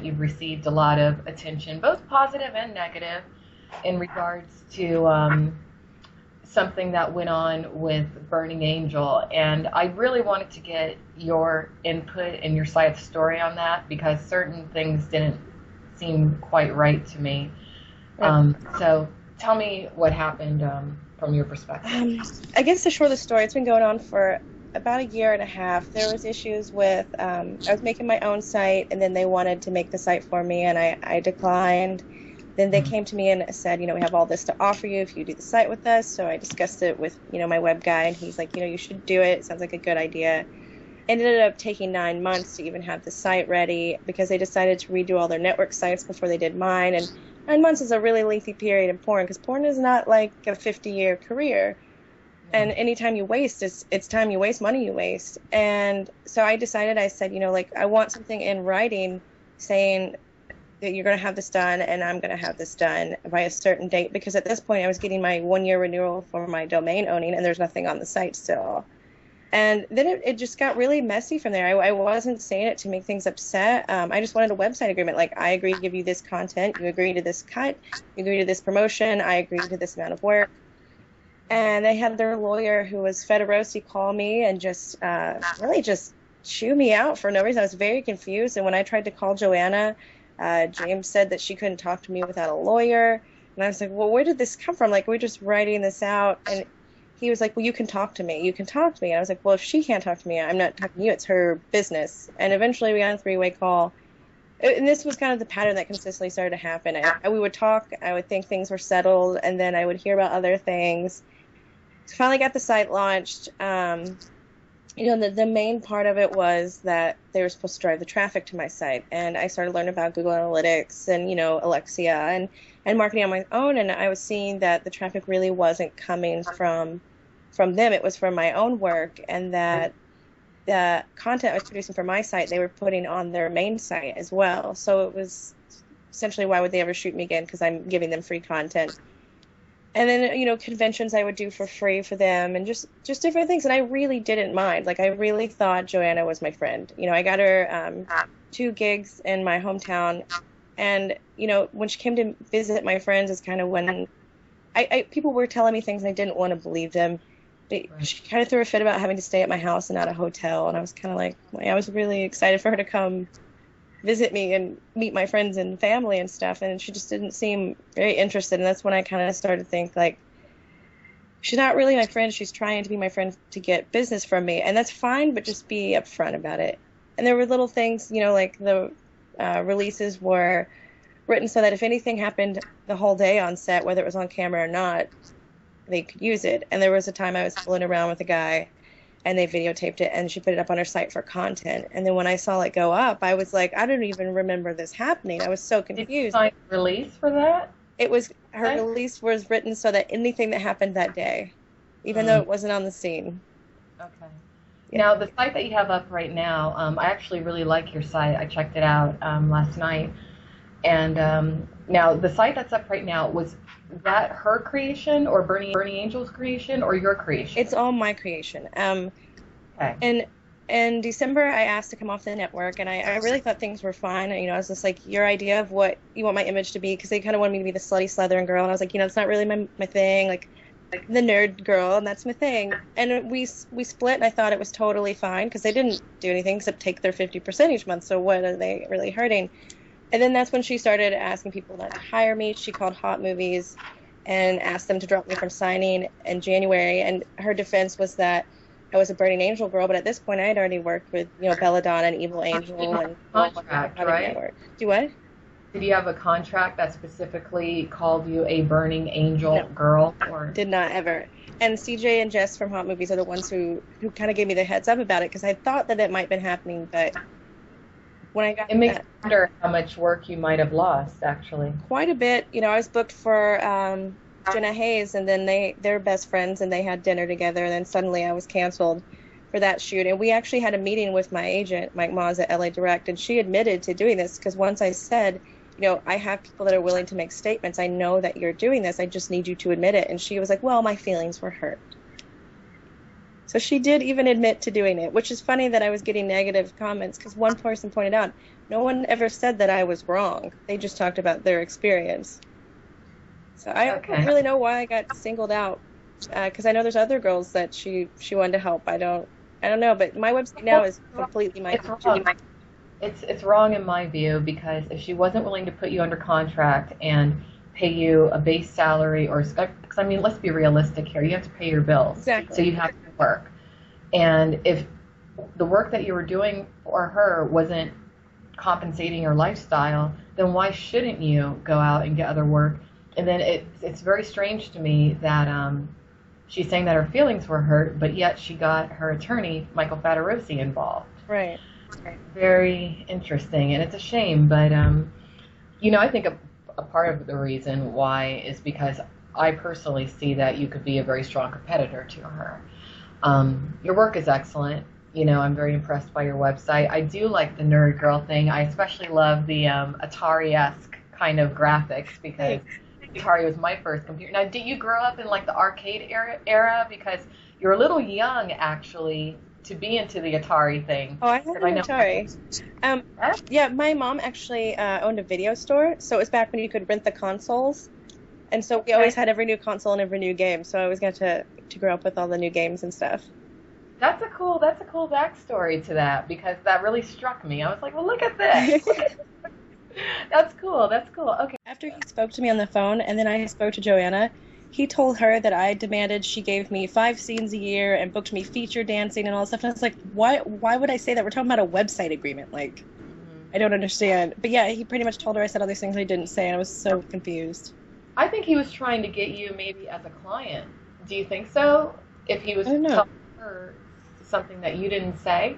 you've received a lot of attention, both positive and negative, in regards to something that went on with Burning Angel. And I really wanted to get your input and your side of the story on that, because certain things didn't seem quite right to me. So tell me what happened from your perspective. I guess the short of the story, it's been going on for about a year and a half. There was issues with, I was making my own site, and then they wanted to make the site for me, and I declined. Then they came to me and said, we have all this to offer you if you do the site with us. So I discussed it with, my web guy, and he's like, you should do it. It sounds like a good idea. It ended up taking 9 months to even have the site ready, because they decided to redo all their network sites before they did mine. And 9 months is a really lengthy period in porn, because porn is not like a 50-year career. And any time you waste, it's time you waste, money you waste. And so I decided, I said, I want something in writing saying that you're going to have this done, and I'm going to have this done by a certain date, because at this point I was getting my 1-year renewal for my domain owning, and there's nothing on the site still. And then it just got really messy from there. I wasn't saying it to make things upset. I just wanted a website agreement. Like, I agree to give you this content, you agree to this cut, you agree to this promotion, I agree to this amount of work. And they had their lawyer, who was Fattorosi, call me and just really just chew me out for no reason. I was very confused. And when I tried to call Joanna, James said that she couldn't talk to me without a lawyer. And I was like, well, where did this come from? Like, we're just writing this out. And he was like, well, you can talk to me. You can talk to me. And I was like, well, if she can't talk to me, I'm not talking to you. It's her business. And eventually we got a 3-way call. And this was kind of the pattern that consistently started to happen. We would talk. I would think things were settled. And then I would hear about other things. So finally got the site launched. The main part of it was that they were supposed to drive the traffic to my site. And I started learning about Google Analytics and, Alexia and marketing on my own. And I was seeing that the traffic really wasn't coming from them. It was from my own work, and that the content I was producing for my site, they were putting on their main site as well. So it was essentially, why would they ever shoot me again? Because I'm giving them free content. And then, conventions I would do for free for them, and just different things. And I really didn't mind. Like, I really thought Joanna was my friend. I got her 2 gigs in my hometown. And, when she came to visit my friends is kind of when people were telling me things and I didn't want to believe them. But she kind of threw a fit about having to stay at my house and not a hotel. And I was kind of like, I was really excited for her to come visit me and meet my friends and family and stuff, and she just didn't seem very interested. And that's when I kind of started to think, like, she's not really my friend, she's trying to be my friend to get business from me, and that's fine, but just be upfront about it. And there were little things, like the releases were written so that if anything happened the whole day on set, whether it was on camera or not, they could use it. And there was a time I was fooling around with a guy, and they videotaped it, and she put it up on her site for content. And then when I saw it go up, I was like, I don't even remember this happening. I was so confused. Did you sign a release for that? It was, her release was written so that anything that happened that day, even though it wasn't on the scene. Okay. Yeah. Now, the site that you have up right now, I actually really like your site. I checked it out last night. And now, the site that's up right now, was that her creation, or Burning Angel's creation, or your creation? It's all my creation. Okay. And in December, I asked to come off the network, and I really thought things were fine. I was just like, your idea of what you want my image to be, because they kind of wanted me to be the slutty Slytherin girl, and I was like, it's not really my thing, like the nerd girl, and that's my thing. And we split, and I thought it was totally fine, because they didn't do anything except take their 50% each month, so what are they really hurting? And then that's when she started asking people to hire me. She called Hot Movies and asked them to drop me from signing in January. And her defense was that I was a Burning Angel girl, but at this point I had already worked with, Belladonna and Evil Angel and contract, right? Do what? Did you have a contract that specifically called you a Burning Angel girl? Or did not ever. And CJ and Jess from Hot Movies are the ones who kind of gave me the heads up about it, because I thought that it might have been happening, but when I got it makes me wonder how much work you might have lost, actually. Quite a bit. I was booked for Jenna Hayes, and then they're best friends, and they had dinner together, and then suddenly I was canceled for that shoot. And we actually had a meeting with my agent, Mike Moz at LA Direct, and she admitted to doing this, because once I said, I have people that are willing to make statements. I know that you're doing this. I just need you to admit it. And she was like, well, my feelings were hurt. So she did even admit to doing it, which is funny that I was getting negative comments because one person pointed out, no one ever said that I was wrong. They just talked about their experience. So I don't really know why I got singled out, because I know there's other girls that she wanted to help. I don't know, but my website now is completely my. It's wrong. It's wrong in my view, because if she wasn't willing to put you under contract and pay you a base salary, or because I mean, let's be realistic here. You have to pay your bills, Exactly. So you have to work. And if the work that you were doing for her wasn't compensating your lifestyle, then why shouldn't you go out and get other work? And then it's very strange to me that she's saying that her feelings were hurt, but yet she got her attorney, Michael Fattorosi, involved. Right. Very interesting, and it's a shame. But, I think a part of the reason why is because I personally see that you could be a very strong competitor to her. Your work is excellent. I'm very impressed by your website. I do like the nerd girl thing. I especially love the Atari-esque kind of graphics, because Atari was my first computer. Now, did you grow up in like the arcade era? Because you're a little young, actually, to be into the Atari thing. Oh, I had an Atari. Yeah, my mom actually owned a video store, so it was back when you could rent the consoles. And so we always had every new console and every new game, so I always got to grow up with all the new games and stuff. That's a cool backstory to that, because that really struck me. I was like, well, look at this. That's cool. Okay. After he spoke to me on the phone, and then I spoke to Joanna, he told her that I demanded she gave me 5 scenes a year and booked me feature dancing and all that stuff. And I was like, why would I say that? We're talking about a website agreement. Like, I don't understand. But yeah, he pretty much told her I said all these things I didn't say, and I was so confused. I think he was trying to get you maybe as a client. Do you think so? If he was telling her something that you didn't say?